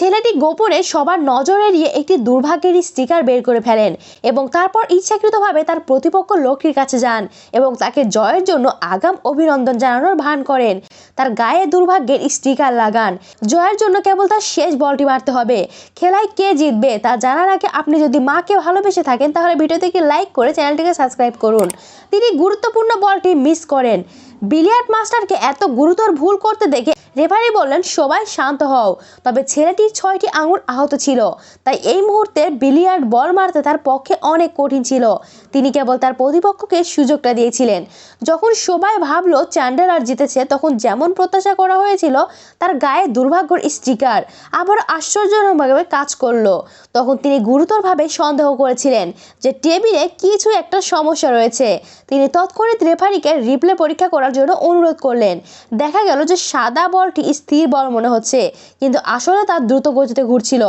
ছেলেটি গোপনে সবার নজর এড়িয়ে একটি দুর্ভাগ্যের স্টিকার বের করে ফেলেন এবং তারপর ইচ্ছাকৃতভাবে তার প্রতিপক্ষ লোকটির কাছে যান এবং তাকে জয়ের জন্য আগাম অভিনন্দন জানানোর ভান করেন। তার গায়ে দুর্ভাগ্যের স্টিকার লাগান। জয়ের জন্য কেবল তার শেষ বলটি মারতে হবে। খেলায় কে জিতবে তা জানার আগে আপনি যদি মাকে ভালোবেসে থাকেন তাহলে ভিডিওটিকে লাইক করে চ্যানেলটিকে সাবস্ক্রাইব করুন। তিনি গুরুত্বপূর্ণ বলটি মিস করেন। বিলিয়ার্ড মাস্টারকে এত গুরুতর ভুল করতে দেখে রেফারি বললেন, সবাই শান্ত হও। তবে ছেলেটির 6টি আঙুল আহত ছিল, তাই এই মুহূর্তে বিলিয়ার্ড বল মারতে তার পক্ষে অনেক কঠিন ছিল। তিনি কেবল তার প্রতিপক্ষকে সুযোগটা দিয়েছিলেন। যখন সবাই ভাবলো চ্যান্ডেলার জিতেছে, তখন যেমন প্রত্যাশা করা হয়েছিল তার গায়ে দুর্ভাগ্যের স্টিকার আবার আশ্চর্যজনকভাবে কাজ করলো। তখন তিনি গুরুতরভাবে সন্দেহ করেছিলেন যে টেবিলে কিছু একটা সমস্যা রয়েছে। তিনি তৎক্ষণাৎ রেফারিকে রিপ্লে পরীক্ষা করার জন্য অনুরোধ করলেন। দেখা গেল যে সাদা বলটি স্থির বল মনে হচ্ছে, কিন্তু আসলে তার দ্রুত গতিতে ঘুরছিল।